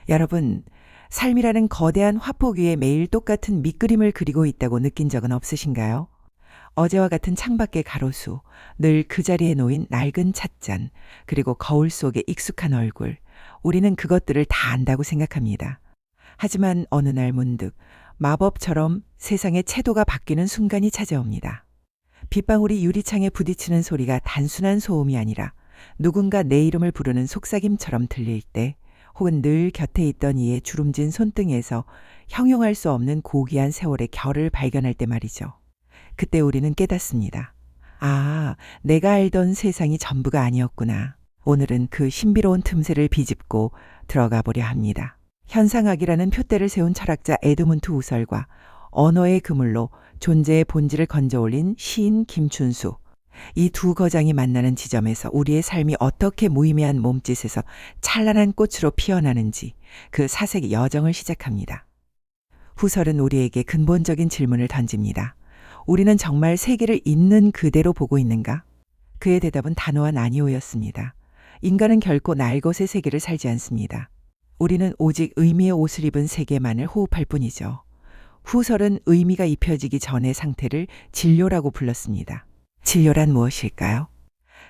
여러분, 삶이라는 거대한 화폭 위에 매일 똑같은 밑그림을 그리고 있다고 느낀 적은 없으신가요? 어제와 같은 창밖의 가로수, 늘 그 자리에 놓인 낡은 찻잔, 그리고 거울 속의 익숙한 얼굴. 우리는 그것들을 다 안다고 생각합니다. 하지만 어느 날 문득 마법처럼 세상의 채도가 바뀌는 순간이 찾아옵니다. 빗방울이 유리창에 부딪히는 소리가 단순한 소음이 아니라 누군가 내 이름을 부르는 속삭임처럼 들릴 때, 혹은 늘 곁에 있던 이의 주름진 손등에서 형용할 수 없는 고귀한 세월의 결을 발견할 때 말이죠. 그때 우리는 깨닫습니다. 아, 내가 알던 세상이 전부가 아니었구나. 오늘은 그 신비로운 틈새를 비집고 들어가 보려 합니다. 현상학이라는 표대를 세운 철학자 에드문트 우설과 언어의 그물로 존재의 본질을 건져 올린 시인 김춘수. 이 두 거장이 만나는 지점에서 우리의 삶이 어떻게 무의미한 몸짓에서 찬란한 꽃으로 피어나는지, 그 사색의 여정을 시작합니다. 후설은 우리에게 근본적인 질문을 던집니다. 우리는 정말 세계를 있는 그대로 보고 있는가? 그의 대답은 단호한 아니오였습니다. 인간은 결코 날 것의 세계를 살지 않습니다. 우리는 오직 의미의 옷을 입은 세계만을 호흡할 뿐이죠. 후설은 의미가 입혀지기 전의 상태를 진료라고 불렀습니다. 진료란 무엇일까요?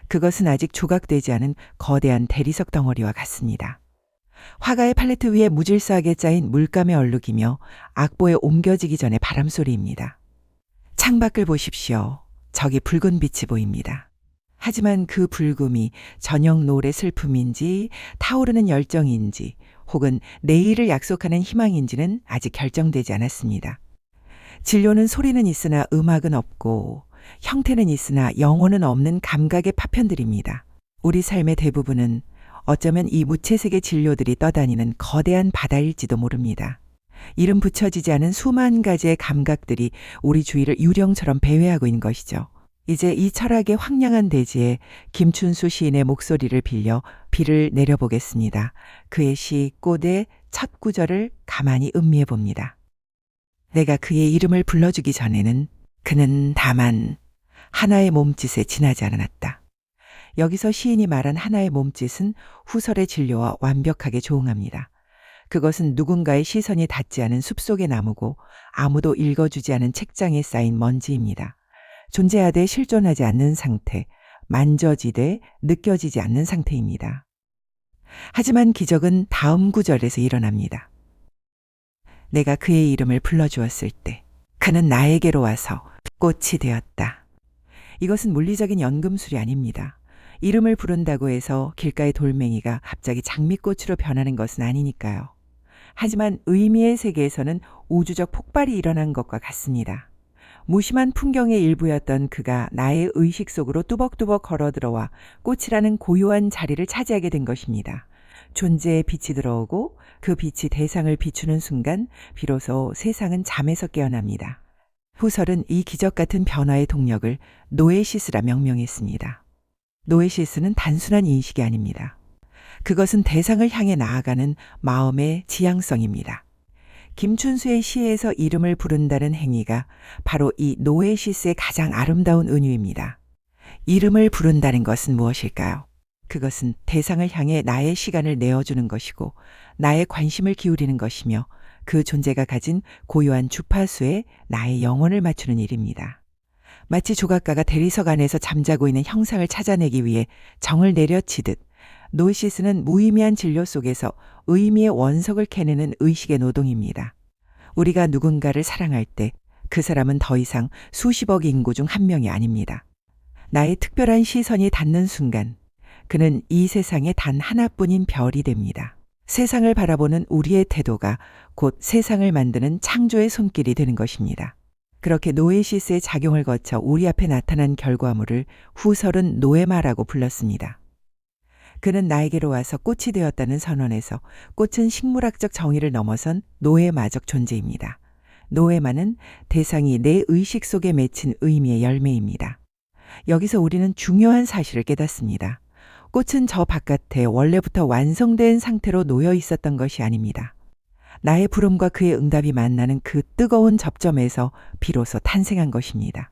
그것은 아직 조각되지 않은 거대한 대리석 덩어리와 같습니다. 화가의 팔레트 위에 무질서하게 짜인 물감의 얼룩이며 악보에 옮겨지기 전의 바람소리입니다. 창밖을 보십시오. 저기 붉은 빛이 보입니다. 하지만 그 붉음이 저녁 노을의 슬픔인지 타오르는 열정인지 혹은 내일을 약속하는 희망인지는 아직 결정되지 않았습니다. 진료는 소리는 있으나 음악은 없고, 형태는 있으나 영혼은 없는 감각의 파편들입니다. 우리 삶의 대부분은 어쩌면 이 무채색의 진료들이 떠다니는 거대한 바다일지도 모릅니다. 이름 붙여지지 않은 수만 가지의 감각들이 우리 주위를 유령처럼 배회하고 있는 것이죠. 이제 이 철학의 황량한 대지에 김춘수 시인의 목소리를 빌려 비를 내려보겠습니다. 그의 시 꽃의 첫 구절을 가만히 음미해 봅니다. 내가 그의 이름을 불러주기 전에는 그는 다만 하나의 몸짓에 지나지 않았다. 여기서 시인이 말한 하나의 몸짓은 후설의 진료와 완벽하게 조응합니다. 그것은 누군가의 시선이 닿지 않은 숲속의 나무고 아무도 읽어주지 않은 책장에 쌓인 먼지입니다. 존재하되 실존하지 않는 상태, 만져지되 느껴지지 않는 상태입니다. 하지만 기적은 다음 구절에서 일어납니다. 내가 그의 이름을 불러주었을 때 그는 나에게로 와서 꽃이 되었다. 이것은 물리적인 연금술이 아닙니다. 이름을 부른다고 해서 길가의 돌멩이가 갑자기 장미꽃으로 변하는 것은 아니니까요. 하지만 의미의 세계에서는 우주적 폭발이 일어난 것과 같습니다. 무심한 풍경의 일부였던 그가 나의 의식 속으로 뚜벅뚜벅 걸어들어와 꽃이라는 고요한 자리를 차지하게 된 것입니다. 존재의 빛이 들어오고 그 빛이 대상을 비추는 순간 비로소 세상은 잠에서 깨어납니다. 후설은 이 기적 같은 변화의 동력을 노에시스라 명명했습니다. 노에시스는 단순한 인식이 아닙니다. 그것은 대상을 향해 나아가는 마음의 지향성입니다. 김춘수의 시에서 이름을 부른다는 행위가 바로 이 노에시스의 가장 아름다운 은유입니다. 이름을 부른다는 것은 무엇일까요? 그것은 대상을 향해 나의 시간을 내어주는 것이고 나의 관심을 기울이는 것이며 그 존재가 가진 고요한 주파수에 나의 영혼을 맞추는 일입니다. 마치 조각가가 대리석 안에서 잠자고 있는 형상을 찾아내기 위해 정을 내려치듯 노시스는 무의미한 진료 속에서 의미의 원석을 캐내는 의식의 노동입니다. 우리가 누군가를 사랑할 때 그 사람은 더 이상 수십억 인구 중 한 명이 아닙니다. 나의 특별한 시선이 닿는 순간 그는 이 세상에 단 하나뿐인 별이 됩니다. 세상을 바라보는 우리의 태도가 곧 세상을 만드는 창조의 손길이 되는 것입니다. 그렇게 노에시스의 작용을 거쳐 우리 앞에 나타난 결과물을 후설은 노에마라고 불렀습니다. 그는 나에게로 와서 꽃이 되었다는 선언에서 꽃은 식물학적 정의를 넘어선 노에마적 존재입니다. 노에마는 대상이 내 의식 속에 맺힌 의미의 열매입니다. 여기서 우리는 중요한 사실을 깨닫습니다. 꽃은 저 바깥에 원래부터 완성된 상태로 놓여 있었던 것이 아닙니다. 나의 부름과 그의 응답이 만나는 그 뜨거운 접점에서 비로소 탄생한 것입니다.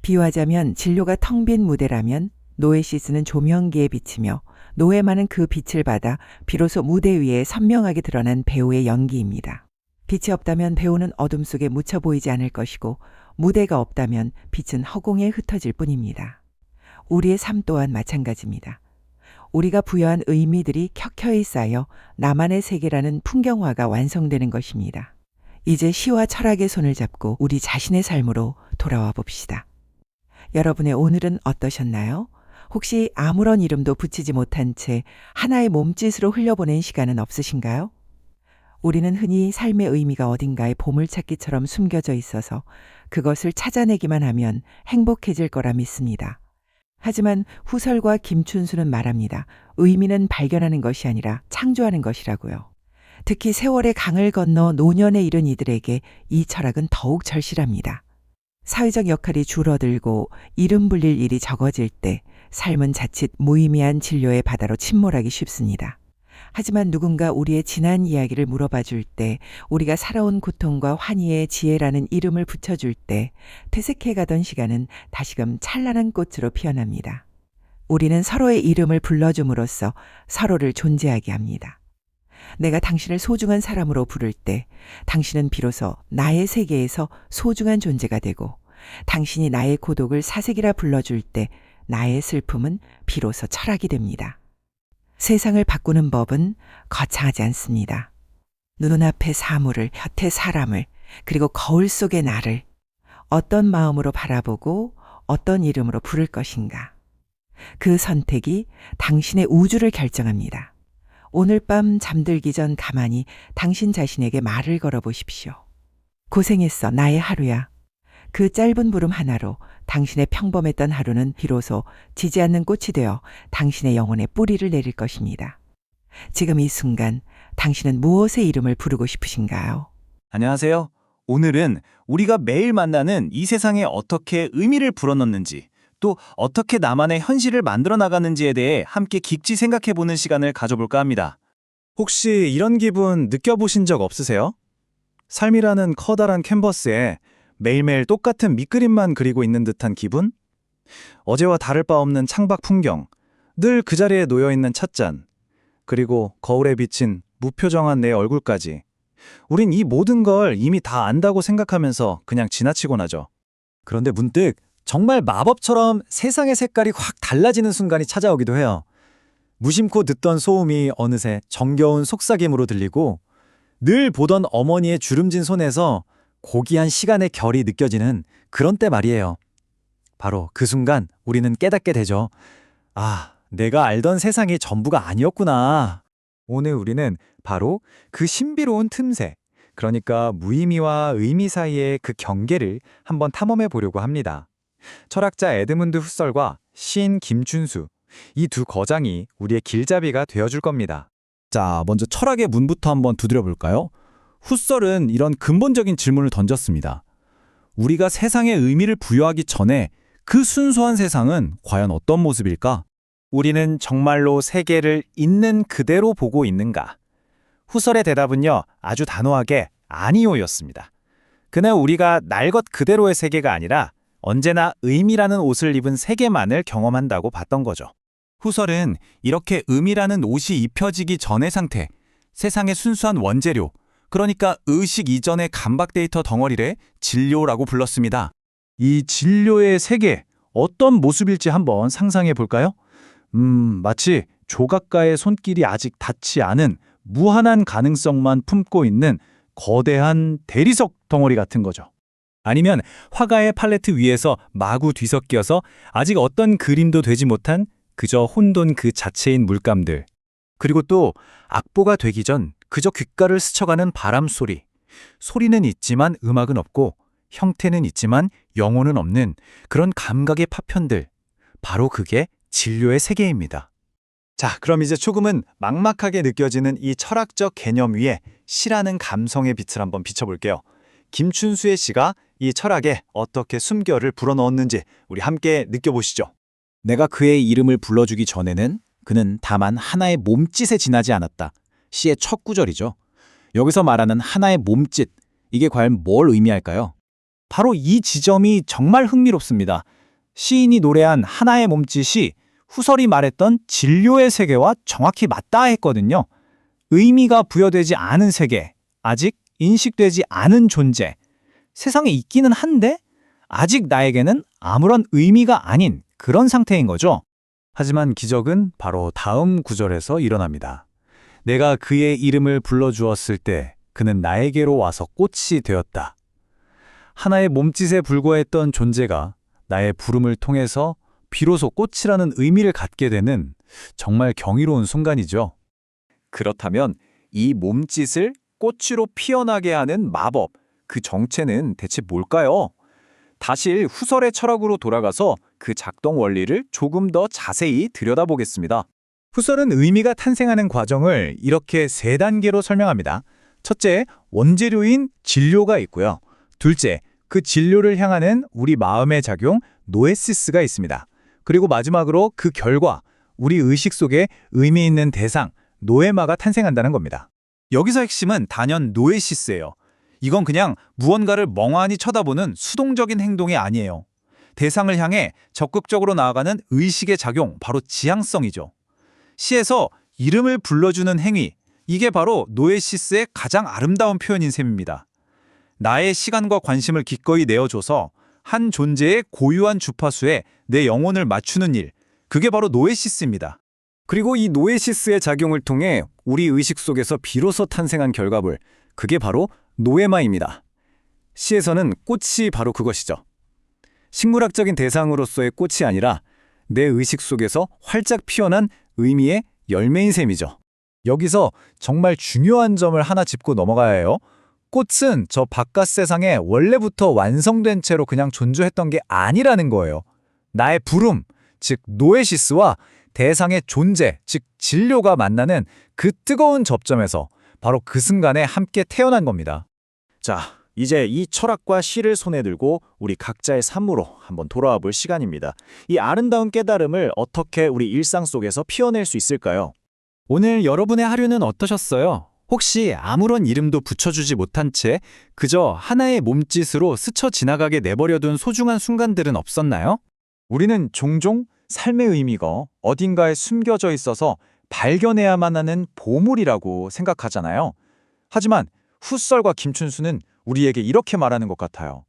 비유하자면 진료가 텅 빈 무대라면 노에시스는 조명기에 비치며 노에마는 그 빛을 받아 비로소 무대 위에 선명하게 드러난 배우의 연기입니다. 빛이 없다면 배우는 어둠 속에 묻혀 보이지 않을 것이고 무대가 없다면 빛은 허공에 흩어질 뿐입니다. 우리의 삶 또한 마찬가지입니다. 우리가 부여한 의미들이 켜켜이 쌓여 나만의 세계라는 풍경화가 완성되는 것입니다. 이제 시와 철학의 손을 잡고 우리 자신의 삶으로 돌아와 봅시다. 여러분의 오늘은 어떠셨나요? 혹시 아무런 이름도 붙이지 못한 채 하나의 몸짓으로 흘려보낸 시간은 없으신가요? 우리는 흔히 삶의 의미가 어딘가에 보물찾기처럼 숨겨져 있어서 그것을 찾아내기만 하면 행복해질 거라 믿습니다. 하지만 후설과 김춘수는 말합니다. 의미는 발견하는 것이 아니라 창조하는 것이라고요. 특히 세월의 강을 건너 노년에 이른 이들에게 이 철학은 더욱 절실합니다. 사회적 역할이 줄어들고 이름 불릴 일이 적어질 때 삶은 자칫 무의미한 진료의 바다로 침몰하기 쉽습니다. 하지만 누군가 우리의 지난 이야기를 물어봐 줄 때, 우리가 살아온 고통과 환희의 지혜라는 이름을 붙여줄 때 퇴색해 가던 시간은 다시금 찬란한 꽃으로 피어납니다. 우리는 서로의 이름을 불러줌으로써 서로를 존재하게 합니다. 내가 당신을 소중한 사람으로 부를 때 당신은 비로소 나의 세계에서 소중한 존재가 되고, 당신이 나의 고독을 사색이라 불러줄 때 나의 슬픔은 비로소 철학이 됩니다. 세상을 바꾸는 법은 거창하지 않습니다. 눈앞의 사물을, 곁의 사람을, 그리고 거울 속의 나를 어떤 마음으로 바라보고 어떤 이름으로 부를 것인가. 그 선택이 당신의 우주를 결정합니다. 오늘 밤 잠들기 전 가만히 당신 자신에게 말을 걸어보십시오. 고생했어, 나의 하루야. 그 짧은 부름 하나로 당신의 평범했던 하루는 비로소 지지 않는 꽃이 되어 당신의 영혼에 뿌리를 내릴 것입니다. 지금 이 순간 당신은 무엇의 이름을 부르고 싶으신가요? 안녕하세요. 오늘은 우리가 매일 만나는 이 세상에 어떻게 의미를 불어넣는지, 또 어떻게 나만의 현실을 만들어 나가는지에 대해 함께 깊이 생각해보는 시간을 가져볼까 합니다. 혹시 이런 기분 느껴보신 적 없으세요? 삶이라는 커다란 캔버스에 매일매일 똑같은 밑그림만 그리고 있는 듯한 기분? 어제와 다를 바 없는 창밖 풍경, 늘 그 자리에 놓여있는 찻잔, 그리고 거울에 비친 무표정한 내 얼굴까지. 우린 이 모든 걸 이미 다 안다고 생각하면서 그냥 지나치곤 하죠. 그런데 문득 정말 마법처럼 세상의 색깔이 확 달라지는 순간이 찾아오기도 해요. 무심코 듣던 소음이 어느새 정겨운 속삭임으로 들리고, 늘 보던 어머니의 주름진 손에서 고귀한 시간의 결이 느껴지는 그런 때 말이에요. 바로 그 순간 우리는 깨닫게 되죠. 아, 내가 알던 세상이 전부가 아니었구나. 오늘 우리는 바로 그 신비로운 틈새, 그러니까 무의미와 의미 사이의 그 경계를 한번 탐험해 보려고 합니다. 철학자 에드문드 후설과 시인 김춘수, 이 두 거장이 우리의 길잡이가 되어줄 겁니다. 자, 먼저 철학의 문부터 한번 두드려 볼까요? 후설은 이런 근본적인 질문을 던졌습니다. 우리가 세상에 의미를 부여하기 전에 그 순수한 세상은 과연 어떤 모습일까? 우리는 정말로 세계를 있는 그대로 보고 있는가? 후설의 대답은요, 아주 단호하게 아니오였습니다. 그는 우리가 날 것 그대로의 세계가 아니라 언제나 의미라는 옷을 입은 세계만을 경험한다고 봤던 거죠. 후설은 이렇게 의미라는 옷이 입혀지기 전의 상태, 세상의 순수한 원재료, 그러니까 의식 이전의 감박 데이터 덩어리를 진료라고 불렀습니다. 이 진료의 세계, 어떤 모습일지 한번 상상해 볼까요? 마치 조각가의 손길이 아직 닿지 않은 무한한 가능성만 품고 있는 거대한 대리석 덩어리 같은 거죠. 아니면 화가의 팔레트 위에서 마구 뒤섞여서 아직 어떤 그림도 되지 못한 그저 혼돈 그 자체인 물감들. 그리고 또 악보가 되기 전 그저 귓가를 스쳐가는 바람 소리. 소리는 있지만 음악은 없고 형태는 있지만 영혼은 없는 그런 감각의 파편들. 바로 그게 진료의 세계입니다. 자, 그럼 이제 조금은 막막하게 느껴지는 이 철학적 개념 위에 시라는 감성의 빛을 한번 비춰볼게요. 김춘수의 시가 이 철학에 어떻게 숨결을 불어넣었는지 우리 함께 느껴보시죠. 내가 그의 이름을 불러주기 전에는 그는 다만 하나의 몸짓에 지나지 않았다. 시의 첫 구절이죠. 여기서 말하는 하나의 몸짓, 이게 과연 뭘 의미할까요? 바로 이 지점이 정말 흥미롭습니다. 시인이 노래한 하나의 몸짓이 후설이 말했던 진료의 세계와 정확히 맞닿아 했거든요. 의미가 부여되지 않은 세계, 아직 인식되지 않은 존재. 세상에 있기는 한데 아직 나에게는 아무런 의미가 아닌 그런 상태인 거죠. 하지만 기적은 바로 다음 구절에서 일어납니다. 내가 그의 이름을 불러주었을 때 그는 나에게로 와서 꽃이 되었다. 하나의 몸짓에 불과했던 존재가 나의 부름을 통해서 비로소 꽃이라는 의미를 갖게 되는 정말 경이로운 순간이죠. 그렇다면 이 몸짓을 꽃으로 피어나게 하는 마법, 그 정체는 대체 뭘까요? 다시 후설의 철학으로 돌아가서 그 작동 원리를 조금 더 자세히 들여다보겠습니다. 후설은 의미가 탄생하는 과정을 이렇게 세 단계로 설명합니다. 첫째, 원재료인 진료가 있고요. 둘째, 그 진료를 향하는 우리 마음의 작용, 노에시스가 있습니다. 그리고 마지막으로 그 결과, 우리 의식 속에 의미 있는 대상, 노에마가 탄생한다는 겁니다. 여기서 핵심은 단연 노에시스예요. 이건 그냥 무언가를 멍하니 쳐다보는 수동적인 행동이 아니에요. 대상을 향해 적극적으로 나아가는 의식의 작용, 바로 지향성이죠. 시에서 이름을 불러주는 행위, 이게 바로 노에시스의 가장 아름다운 표현인 셈입니다. 나의 시간과 관심을 기꺼이 내어줘서 한 존재의 고유한 주파수에 내 영혼을 맞추는 일, 그게 바로 노에시스입니다. 그리고 이 노에시스의 작용을 통해 우리 의식 속에서 비로소 탄생한 결과물, 그게 바로 노에마입니다. 시에서는 꽃이 바로 그것이죠. 식물학적인 대상으로서의 꽃이 아니라 내 의식 속에서 활짝 피어난 의미의 열매인 셈이죠. 여기서 정말 중요한 점을 하나 짚고 넘어가야 해요. 꽃은 저 바깥 세상에 원래부터 완성된 채로 그냥 존재했던 게 아니라는 거예요. 나의 부름, 즉 노에시스와 대상의 존재, 즉 진료가 만나는 그 뜨거운 접점에서 바로 그 순간에 함께 태어난 겁니다. 자, 이제 이 철학과 시를 손에 들고 우리 각자의 삶으로 한번 돌아와 볼 시간입니다. 이 아름다운 깨달음을 어떻게 우리 일상 속에서 피워낼 수 있을까요? 오늘 여러분의 하루는 어떠셨어요? 혹시 아무런 이름도 붙여주지 못한 채 그저 하나의 몸짓으로 스쳐 지나가게 내버려둔 소중한 순간들은 없었나요? 우리는 종종 삶의 의미가 어딘가에 숨겨져 있어서 발견해야만 하는 보물이라고 생각하잖아요. 하지만 후설과 김춘수는 우리에게 이렇게 말하는 것 같아요.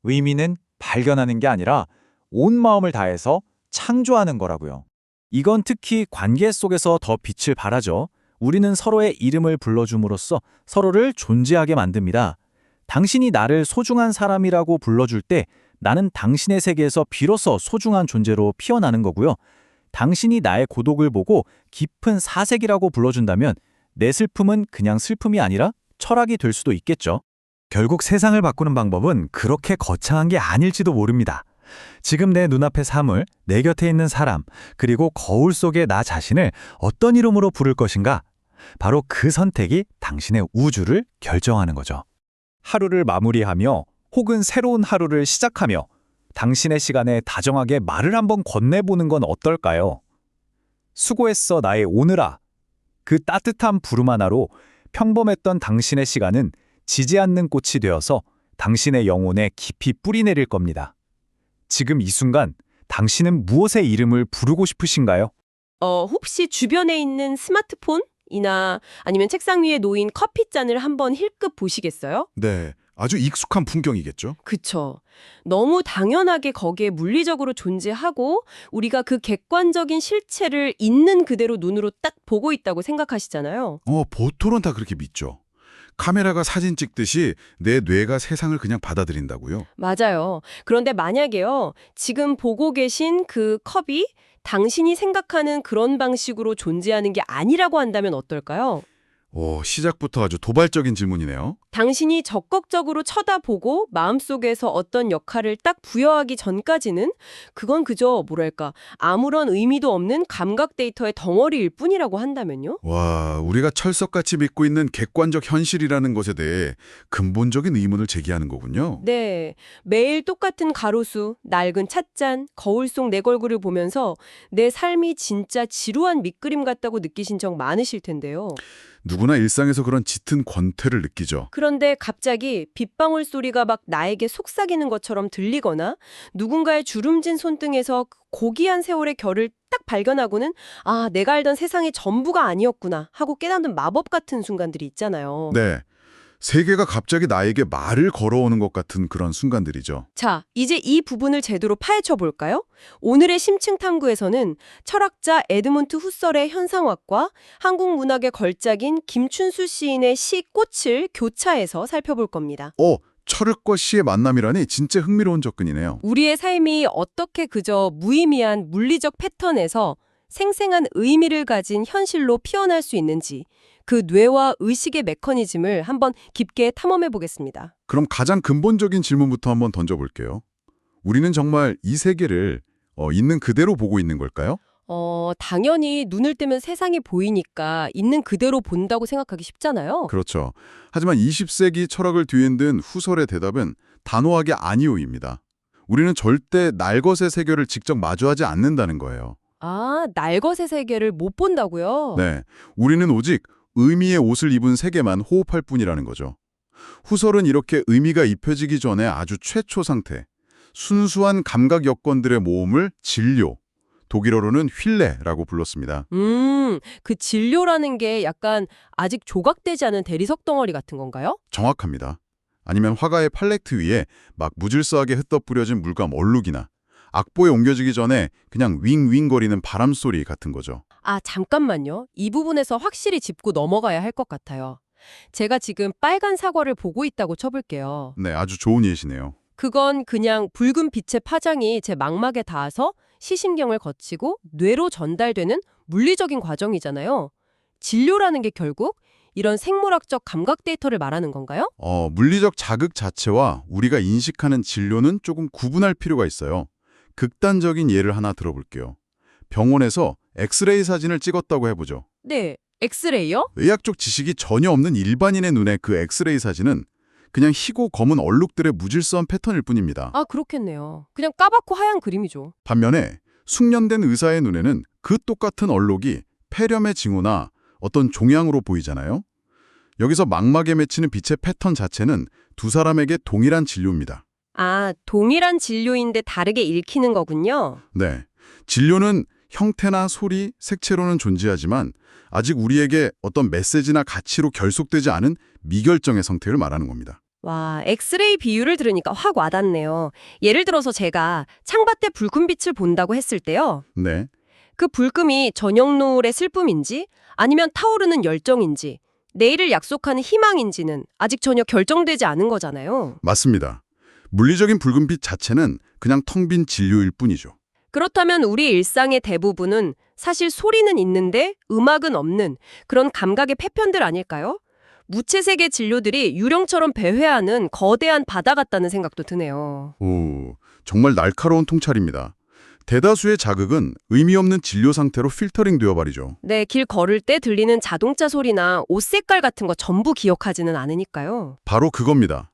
의미는 발견하는 게 아니라 온 마음을 다해서 창조하는 거라고요. 이건 특히 관계 속에서 더 빛을 발하죠. 우리는 서로의 이름을 불러줌으로써 서로를 존재하게 만듭니다. 당신이 나를 소중한 사람이라고 불러줄 때 나는 당신의 세계에서 비로소 소중한 존재로 피어나는 거고요. 당신이 나의 고독을 보고 깊은 사색이라고 불러준다면 내 슬픔은 그냥 슬픔이 아니라 철학이 될 수도 있겠죠. 결국 세상을 바꾸는 방법은 그렇게 거창한 게 아닐지도 모릅니다. 지금 내 눈앞의 사물, 내 곁에 있는 사람, 그리고 거울 속의 나 자신을 어떤 이름으로 부를 것인가? 바로 그 선택이 당신의 우주를 결정하는 거죠. 하루를 마무리하며 혹은 새로운 하루를 시작하며 당신의 시간에 다정하게 말을 한번 건네보는 건 어떨까요? 수고했어 나의 오늘아. 그 따뜻한 부름 하나로 평범했던 당신의 시간은 지지 않는 꽃이 되어서 당신의 영혼에 깊이 뿌리내릴 겁니다. 지금 이 순간 당신은 무엇의 이름을 부르고 싶으신가요? 혹시 주변에 있는 스마트폰이나 아니면 책상 위에 놓인 커피잔을 한번 힐끗 보시겠어요? 네, 아주 익숙한 풍경이겠죠. 그쵸. 너무 당연하게 거기에 물리적으로 존재하고 우리가 그 객관적인 실체를 있는 그대로 눈으로 딱 보고 있다고 생각하시잖아요. 보통은 다 그렇게 믿죠. 카메라가 사진 찍듯이 내 뇌가 세상을 그냥 받아들인다고요. 맞아요. 그런데 만약에요, 지금 보고 계신 그 컵이 당신이 생각하는 그런 방식으로 존재하는 게 아니라고 한다면 어떨까요? 시작부터 아주 도발적인 질문이네요. 당신이 적극적으로 쳐다보고 마음속에서 어떤 역할을 딱 부여하기 전까지는 그건 그저 뭐랄까 아무런 의미도 없는 감각 데이터의 덩어리일 뿐이라고 한다면요? 와, 우리가 철석같이 믿고 있는 객관적 현실이라는 것에 대해 근본적인 의문을 제기하는 거군요. 네. 매일 똑같은 가로수, 낡은 찻잔, 거울 속 내 얼굴을 보면서 내 삶이 진짜 지루한 밑그림 같다고 느끼신 적 많으실 텐데요. 누구나 일상에서 그런 짙은 권태를 느끼죠. 그런데 갑자기 빗방울 소리가 막 나에게 속삭이는 것처럼 들리거나 누군가의 주름진 손등에서 그 고귀한 세월의 결을 딱 발견하고는 아, 내가 알던 세상이 전부가 아니었구나 하고 깨닫는 마법 같은 순간들이 있잖아요. 네. 세계가 갑자기 나에게 말을 걸어오는 것 같은 그런 순간들이죠. 자, 이제 이 부분을 제대로 파헤쳐 볼까요? 오늘의 심층 탐구에서는 철학자 에드문트 후설의 현상학과 한국 문학의 걸작인 김춘수 시인의 시 꽃을 교차해서 살펴볼 겁니다. 철학과 시의 만남이라니 진짜 흥미로운 접근이네요. 우리의 삶이 어떻게 그저 무의미한 물리적 패턴에서 생생한 의미를 가진 현실로 피어날 수 있는지 그 뇌와 의식의 메커니즘을 한번 깊게 탐험해 보겠습니다. 그럼 가장 근본적인 질문부터 한번 던져볼게요. 우리는 정말 이 세계를 있는 그대로 보고 있는 걸까요? 당연히 눈을 뜨면 세상이 보이니까 있는 그대로 본다고 생각하기 쉽잖아요. 그렇죠. 하지만 20세기 철학을 뒤흔든 후설의 대답은 단호하게 아니오입니다. 우리는 절대 날것의 세계를 직접 마주하지 않는다는 거예요. 아, 날것의 세계를 못 본다고요? 네, 우리는 오직 의미의 옷을 입은 세계만 호흡할 뿐이라는 거죠. 후설은 이렇게 의미가 입혀지기 전에 아주 최초 상태, 순수한 감각 여건들의 모음을 진료, 독일어로는 휠레라고 불렀습니다. 그 진료라는 게 약간 아직 조각되지 않은 대리석 덩어리 같은 건가요? 정확합니다. 아니면 화가의 팔레트 위에 막 무질서하게 흩어뿌려진 물감 얼룩이나 악보에 옮겨지기 전에 그냥 윙윙거리는 바람소리 같은 거죠. 아, 잠깐만요. 이 부분에서 확실히 짚고 넘어가야 할 것 같아요. 제가 지금 빨간 사과를 보고 있다고 쳐볼게요. 네, 아주 좋은 예시네요. 그건 그냥 붉은 빛의 파장이 제 망막에 닿아서 시신경을 거치고 뇌로 전달되는 물리적인 과정이잖아요. 진료라는 게 결국 이런 생물학적 감각 데이터를 말하는 건가요? 물리적 자극 자체와 우리가 인식하는 진료는 조금 구분할 필요가 있어요. 극단적인 예를 하나 들어볼게요. 병원에서 엑스레이 사진을 찍었다고 해보죠. 네, 엑스레이요? 의학적 지식이 전혀 없는 일반인의 눈에 그 엑스레이 사진은 그냥 희고 검은 얼룩들의 무질서한 패턴일 뿐입니다. 아, 그렇겠네요. 그냥 까맣고 하얀 그림이죠. 반면에 숙련된 의사의 눈에는 그 똑같은 얼룩이 폐렴의 징후나 어떤 종양으로 보이잖아요. 여기서 망막에 맺히는 빛의 패턴 자체는 두 사람에게 동일한 진료입니다. 아, 동일한 진료인데 다르게 읽히는 거군요. 네, 진료는 형태나 소리, 색채로는 존재하지만 아직 우리에게 어떤 메시지나 가치로 결속되지 않은 미결정의 상태를 말하는 겁니다. 와, 엑스레이 비유를 들으니까 확 와닿네요. 예를 들어서 제가 창밖에 붉은 빛을 본다고 했을 때요. 네, 그 불금이 저녁 노을의 슬픔인지 아니면 타오르는 열정인지 내일을 약속하는 희망인지는 아직 전혀 결정되지 않은 거잖아요. 맞습니다. 물리적인 붉은빛 자체는 그냥 텅 빈 진료일 뿐이죠. 그렇다면 우리 일상의 대부분은 사실 소리는 있는데 음악은 없는 그런 감각의 패편들 아닐까요? 무채색의 진료들이 유령처럼 배회하는 거대한 바다 같다는 생각도 드네요. 오, 정말 날카로운 통찰입니다. 대다수의 자극은 의미 없는 진료 상태로 필터링 되어버리죠. 네, 길 걸을 때 들리는 자동차 소리나 옷 색깔 같은 거 전부 기억하지는 않으니까요. 바로 그겁니다.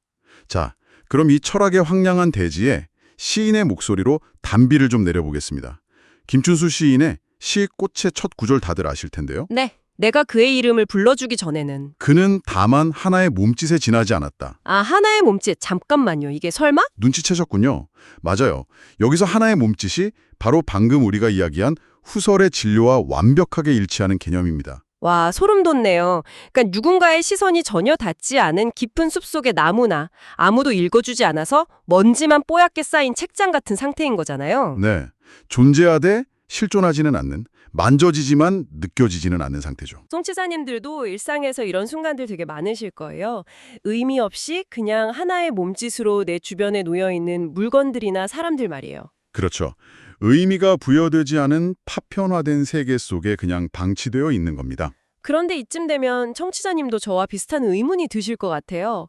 자, 그럼 이 철학의 황량한 대지에 시인의 목소리로 단비를 좀 내려보겠습니다. 김춘수 시인의 시 꽃의 첫 구절 다들 아실 텐데요. 네, 내가 그의 이름을 불러주기 전에는. 그는 다만 하나의 몸짓에 지나지 않았다. 아, 하나의 몸짓. 잠깐만요. 이게 설마? 눈치채셨군요. 맞아요. 여기서 하나의 몸짓이 바로 방금 우리가 이야기한 후설의 진료와 완벽하게 일치하는 개념입니다. 와, 소름 돋네요. 그러니까 누군가의 시선이 전혀 닿지 않은 깊은 숲속의 나무나 아무도 읽어주지 않아서 먼지만 뽀얗게 쌓인 책장 같은 상태인 거잖아요. 네, 존재하되 실존하지는 않는, 만져지지만 느껴지지는 않는 상태죠. 송치사님들도 일상에서 이런 순간들 되게 많으실 거예요. 의미 없이 그냥 하나의 몸짓으로 내 주변에 놓여있는 물건들이나 사람들 말이에요. 그렇죠. 의미가 부여되지 않은 파편화된 세계 속에 그냥 방치되어 있는 겁니다. 그런데 이쯤 되면 청취자님도 저와 비슷한 의문이 드실 것 같아요.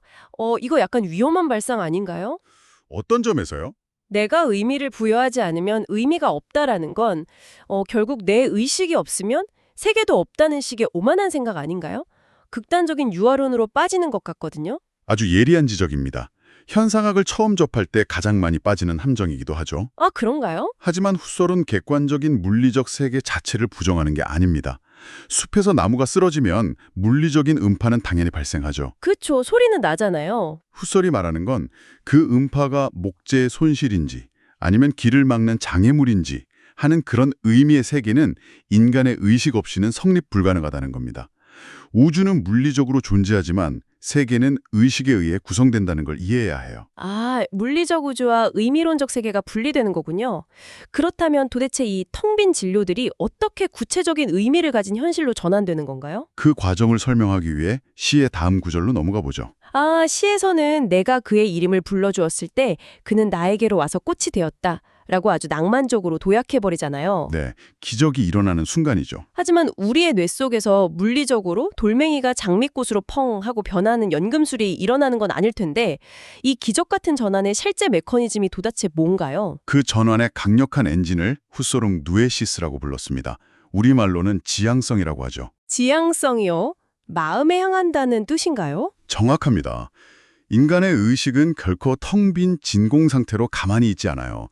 이거 약간 위험한 발상 아닌가요? 어떤 점에서요? 내가 의미를 부여하지 않으면 의미가 없다라는 건 결국 내 의식이 없으면 세계도 없다는 식의 오만한 생각 아닌가요? 극단적인 유화론으로 빠지는 것 같거든요. 아주 예리한 지적입니다. 현상학을 처음 접할 때 가장 많이 빠지는 함정이기도 하죠. 아, 그런가요? 하지만 후설은 객관적인 물리적 세계 자체를 부정하는 게 아닙니다. 숲에서 나무가 쓰러지면 물리적인 음파는 당연히 발생하죠. 그쵸, 소리는 나잖아요. 훗설이 말하는 건 그 음파가 목재의 손실인지 아니면 길을 막는 장애물인지 하는 그런 의미의 세계는 인간의 의식 없이는 성립 불가능하다는 겁니다. 우주는 물리적으로 존재하지만 세계는 의식에 의해 구성된다는 걸 이해해야 해요. 아, 물리적 우주와 의미론적 세계가 분리되는 거군요. 그렇다면 도대체 이 텅 빈 진료들이 어떻게 구체적인 의미를 가진 현실로 전환되는 건가요? 그 과정을 설명하기 위해 시의 다음 구절로 넘어가 보죠. 아, 시에서는 내가 그의 이름을 불러주었을 때 그는 나에게로 와서 꽃이 되었다 라고 아주 낭만적으로 도약해버리잖아요. 네, 기적이 일어나는 순간이죠. 하지만 우리의 뇌 속에서 물리적으로 돌멩이가 장미꽃으로 펑 하고 변하는 연금술이 일어나는 건 아닐 텐데 이 기적 같은 전환의 실제 메커니즘이 도대체 뭔가요? 그 전환의 강력한 엔진을 후소롱 누에시스라고 불렀습니다. 우리말로는 지향성이라고 하죠. 지향성이요? 마음에 향한다는 뜻인가요? 정확합니다. 인간의 의식은 결코 텅 빈 진공 상태로 가만히 있지 않아요.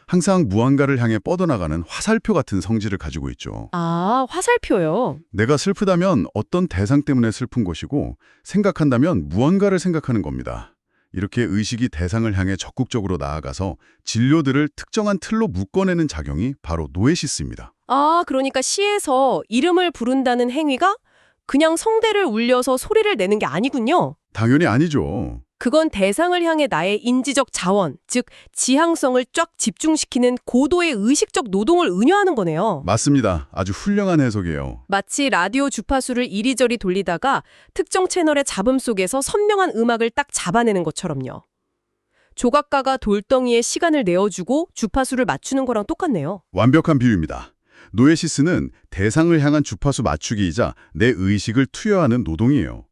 항상 무언가를 향해 뻗어나가는 화살표 같은 성질을 가지고 있죠. 아, 화살표요. 내가 슬프다면 어떤 대상 때문에 슬픈 것이고 생각한다면 무언가를 생각하는 겁니다. 이렇게 의식이 대상을 향해 적극적으로 나아가서 진료들을 특정한 틀로 묶어내는 작용이 바로 노에시스입니다. 아, 그러니까 시에서 이름을 부른다는 행위가 그냥 성대를 울려서 소리를 내는 게 아니군요. 당연히 아니죠. 그건 대상을 향해 나의 인지적 자원, 즉 지향성을 쫙 집중시키는 고도의 의식적 노동을 의미하는 거네요. 맞습니다. 아주 훌륭한 해석이에요. 마치 라디오 주파수를 이리저리 돌리다가 특정 채널의 잡음 속에서 선명한 음악을 딱 잡아내는 것처럼요. 조각가가 돌덩이에 시간을 내어주고 주파수를 맞추는 거랑 똑같네요. 완벽한 비유입니다. 노에시스는 대상을 향한 주파수 맞추기이자 내 의식을 투여하는 노동이에요.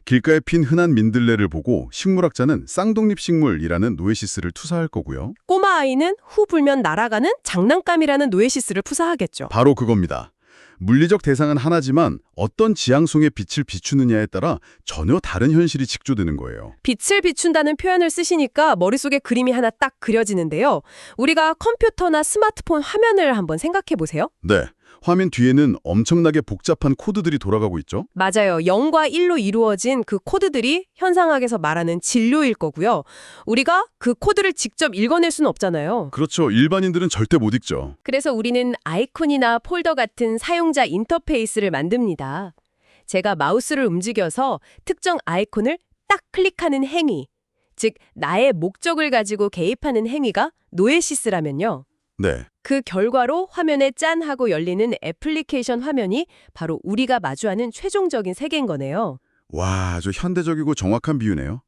길가에 핀 흔한 민들레를 보고 식물학자는 쌍독립식물이라는 노에시스를 투사할 거고요. 꼬마 아이는 후 불면 날아가는 장난감이라는 노에시스를 푸사하겠죠. 바로 그겁니다. 물리적 대상은 하나지만 어떤 지향성의 빛을 비추느냐에 따라 전혀 다른 현실이 직조되는 거예요. 빛을 비춘다는 표현을 쓰시니까 머릿속에 그림이 하나 딱 그려지는데요. 우리가 컴퓨터나 스마트폰 화면을 한번 생각해 보세요. 네, 화면 뒤에는 엄청나게 복잡한 코드들이 돌아가고 있죠. 맞아요. 0과 1로 이루어진 그 코드들이 현상학에서 말하는 진료일 거고요. 우리가 그 코드를 직접 읽어낼 수는 없잖아요. 그렇죠. 일반인들은 절대 못 읽죠. 그래서 우리는 아이콘이나 폴더 같은 사용자 인터페이스를 만듭니다. 제가 마우스를 움직여서 특정 아이콘을 딱 클릭하는 행위, 즉 나의 목적을 가지고 개입하는 행위가 노에시스라면요. 네, 그 결과로 화면에 짠 하고 열리는 애플리케이션 화면이 바로 우리가 마주하는 최종적인 세계인 거네요. 와, 아주 현대적이고 정확한 비유네요.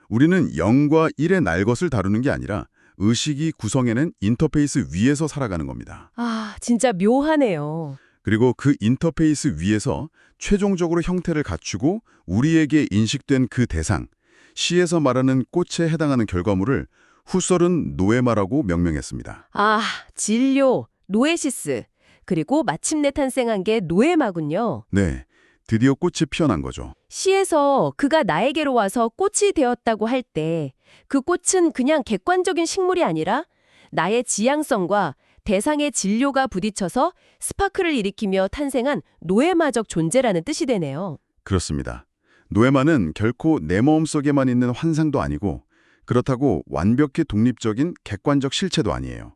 우리는 0과 1의 날 것을 다루는 게 아니라 의식이 구성해낸 인터페이스 위에서 살아가는 겁니다. 아, 진짜 묘하네요. 그리고 그 인터페이스 위에서 최종적으로 형태를 갖추고 우리에게 인식된 그 대상, 시에서 말하는 꽃에 해당하는 결과물을 후설은 노에마라고 명명했습니다. 아, 진료, 노에시스, 그리고 마침내 탄생한 게 노에마군요. 네, 드디어 꽃이 피어난 거죠. 시에서 그가 나에게로 와서 꽃이 되었다고 할 때 그 꽃은 그냥 객관적인 식물이 아니라 나의 지향성과 대상의 진료가 부딪혀서 스파크를 일으키며 탄생한 노에마적 존재라는 뜻이 되네요. 그렇습니다. 노에마는 결코 내 마음속에만 있는 환상도 아니고 그렇다고 완벽히 독립적인 객관적 실체도 아니에요.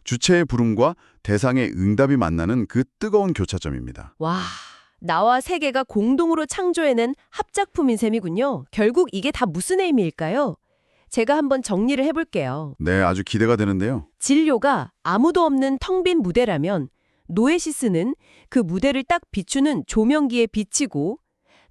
주체의 부름과 대상의 응답이 만나는 그 뜨거운 교차점입니다. 와, 나와 세계가 공동으로 창조해낸 합작품인 셈이군요. 결국 이게 다 무슨 의미일까요? 제가 한번 정리를 해볼게요. 네, 아주 기대가 되는데요. 진료가 아무도 없는 텅 빈 무대라면 노에시스는 그 무대를 딱 비추는 조명기의 빛이고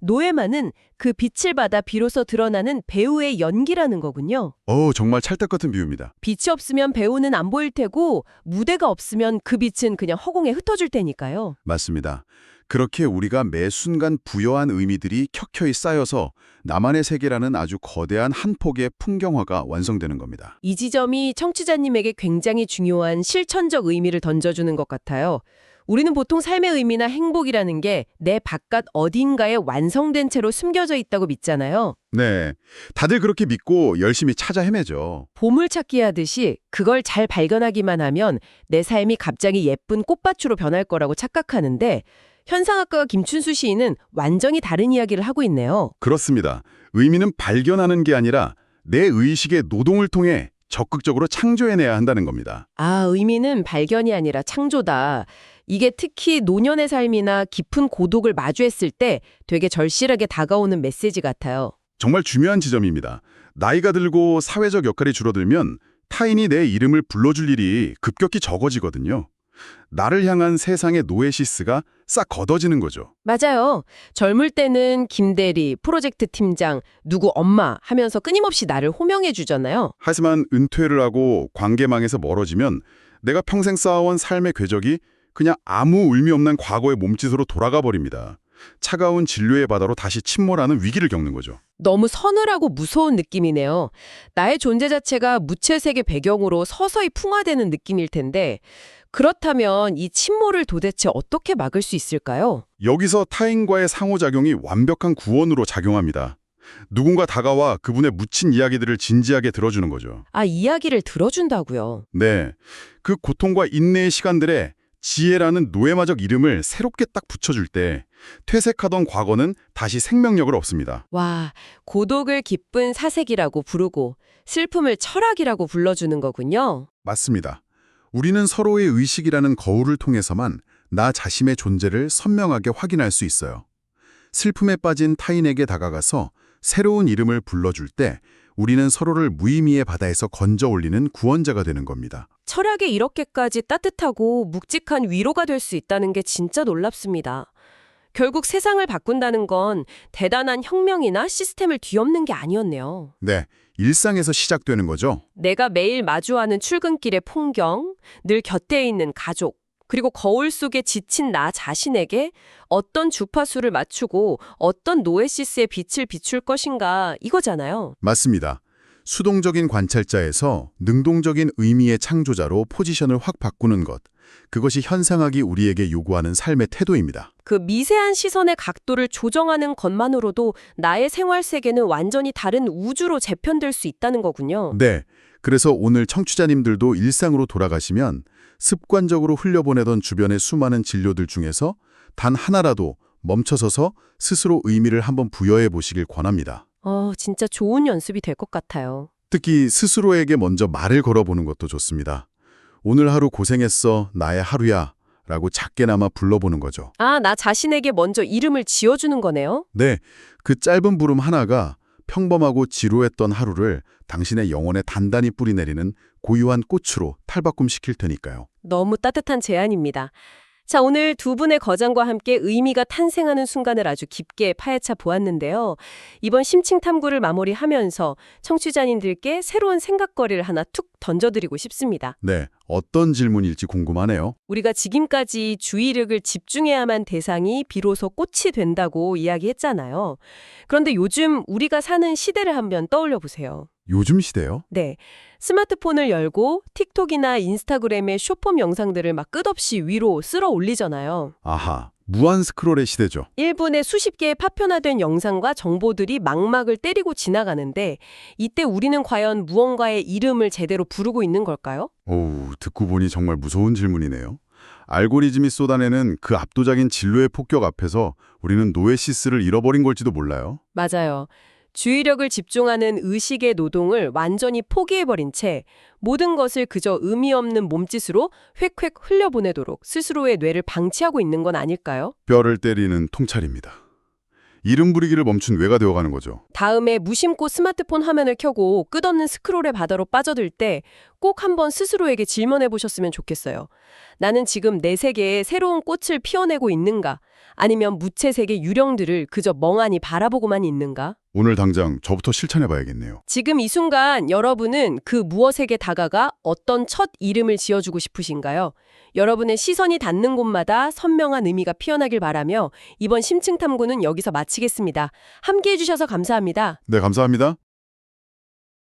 노에마는 그 빛을 받아 비로소 드러나는 배우의 연기라는 거군요. 정말 찰떡 같은 비유입니다. 빛이 없으면 배우는 안 보일 테고 무대가 없으면 그 빛은 그냥 허공에 흩어질 테니까요. 맞습니다. 그렇게 우리가 매 순간 부여한 의미들이 켜켜이 쌓여서 나만의 세계라는 아주 거대한 한 폭의 풍경화가 완성되는 겁니다. 이 지점이 청취자님에게 굉장히 중요한 실천적 의미를 던져주는 것 같아요. 우리는 보통 삶의 의미나 행복이라는 게 내 바깥 어딘가에 완성된 채로 숨겨져 있다고 믿잖아요. 네, 다들 그렇게 믿고 열심히 찾아 헤매죠. 보물찾기 하듯이 그걸 잘 발견하기만 하면 내 삶이 갑자기 예쁜 꽃밭으로 변할 거라고 착각하는데 현상학과 김춘수 시인은 완전히 다른 이야기를 하고 있네요. 그렇습니다. 의미는 발견하는 게 아니라 내 의식의 노동을 통해 적극적으로 창조해내야 한다는 겁니다. 아, 의미는 발견이 아니라 창조다. 이게 특히 노년의 삶이나 깊은 고독을 마주했을 때 되게 절실하게 다가오는 메시지 같아요. 정말 중요한 지점입니다. 나이가 들고 사회적 역할이 줄어들면 타인이 내 이름을 불러줄 일이 급격히 적어지거든요. 나를 향한 세상의 노에시스가 싹 걷어지는 거죠. 맞아요. 젊을 때는 김대리, 프로젝트 팀장, 누구 엄마 하면서 끊임없이 나를 호명해 주잖아요. 하지만 은퇴를 하고 관계망에서 멀어지면 내가 평생 쌓아온 삶의 궤적이 그냥 아무 의미 없는 과거의 몸짓으로 돌아가 버립니다. 차가운 진료의 바다로 다시 침몰하는 위기를 겪는 거죠. 너무 서늘하고 무서운 느낌이네요. 나의 존재 자체가 무채색의 배경으로 서서히 풍화되는 느낌일 텐데 그렇다면 이 침몰을 도대체 어떻게 막을 수 있을까요? 여기서 타인과의 상호작용이 완벽한 구원으로 작용합니다. 누군가 다가와 그분의 묻힌 이야기들을 진지하게 들어주는 거죠. 아, 이야기를 들어준다고요. 네, 그 고통과 인내의 시간들에 지혜라는 노예마적 이름을 새롭게 딱 붙여줄 때 퇴색하던 과거는 다시 생명력을 얻습니다. 와, 고독을 기쁜 사색이라고 부르고 슬픔을 철학이라고 불러주는 거군요. 맞습니다. 우리는 서로의 의식이라는 거울을 통해서만 나 자신의 존재를 선명하게 확인할 수 있어요. 슬픔에 빠진 타인에게 다가가서 새로운 이름을 불러줄 때 우리는 서로를 무의미의 바다에서 건져 올리는 구원자가 되는 겁니다. 철학이 이렇게까지 따뜻하고 묵직한 위로가 될 수 있다는 게 진짜 놀랍습니다. 결국 세상을 바꾼다는 건 대단한 혁명이나 시스템을 뒤엎는 게 아니었네요. 네, 일상에서 시작되는 거죠. 내가 매일 마주하는 출근길의 풍경, 늘 곁에 있는 가족, 그리고 거울 속에 지친 나 자신에게 어떤 주파수를 맞추고 어떤 노에시스의 빛을 비출 것인가 이거잖아요. 맞습니다. 수동적인 관찰자에서 능동적인 의미의 창조자로 포지션을 확 바꾸는 것. 그것이 현상학이 우리에게 요구하는 삶의 태도입니다. 그 미세한 시선의 각도를 조정하는 것만으로도 나의 생활 세계는 완전히 다른 우주로 재편될 수 있다는 거군요. 네, 그래서 오늘 청취자님들도 일상으로 돌아가시면 습관적으로 흘려보내던 주변의 수많은 진료들 중에서 단 하나라도 멈춰서서 스스로 의미를 한번 부여해 보시길 권합니다. 진짜 좋은 연습이 될 것 같아요. 특히 스스로에게 먼저 말을 걸어보는 것도 좋습니다. 오늘 하루 고생했어, 나의 하루야 라고 작게나마 불러보는 거죠. 아, 나 자신에게 먼저 이름을 지어주는 거네요? 네, 그 짧은 부름 하나가 평범하고 지루했던 하루를 당신의 영혼에 단단히 뿌리내리는 고유한 꽃으로 탈바꿈시킬 테니까요. 너무 따뜻한 제안입니다. 자, 오늘 두 분의 거장과 함께 의미가 탄생하는 순간을 아주 깊게 파헤쳐 보았는데요. 이번 심층 탐구를 마무리하면서 청취자님들께 새로운 생각거리를 하나 툭 던져드리고 싶습니다. 네, 어떤 질문일지 궁금하네요. 우리가 지금까지 주의력을 집중해야만 대상이 비로소 꽃이 된다고 이야기했잖아요. 그런데 요즘 우리가 사는 시대를 한번 떠올려 보세요. 요즘 시대요? 네. 스마트폰을 열고 틱톡이나 인스타그램의 숏폼 영상들을 막 끝없이 위로 쓸어 올리잖아요. 아하, 무한 스크롤의 시대죠. 1분에 수십 개의 파편화된 영상과 정보들이 막막을 때리고 지나가는데 이때 우리는 과연 무언가의 이름을 제대로 부르고 있는 걸까요? 오우, 듣고 보니 정말 무서운 질문이네요. 알고리즘이 쏟아내는 그 압도적인 진로의 폭격 앞에서 우리는 노에시스를 잃어버린 걸지도 몰라요. 맞아요. 주의력을 집중하는 의식의 노동을 완전히 포기해버린 채 모든 것을 그저 의미 없는 몸짓으로 획획 흘려보내도록 스스로의 뇌를 방치하고 있는 건 아닐까요? 뼈를 때리는 통찰입니다. 이름 부리기를 멈춘 뇌가 되어가는 거죠. 다음에 무심코 스마트폰 화면을 켜고 끝없는 스크롤의 바다로 빠져들 때 꼭 한번 스스로에게 질문해 보셨으면 좋겠어요. 나는 지금 내 세계에 새로운 꽃을 피워내고 있는가? 아니면 무채색의 유령들을 그저 멍하니 바라보고만 있는가? 오늘 당장 저부터 실천해봐야겠네요. 지금 이 순간 여러분은 그 무엇에게 다가가 어떤 첫 이름을 지어주고 싶으신가요? 여러분의 시선이 닿는 곳마다 선명한 의미가 피어나길 바라며 이번 심층 탐구는 여기서 마치겠습니다. 함께해 주셔서 감사합니다. 네, 감사합니다.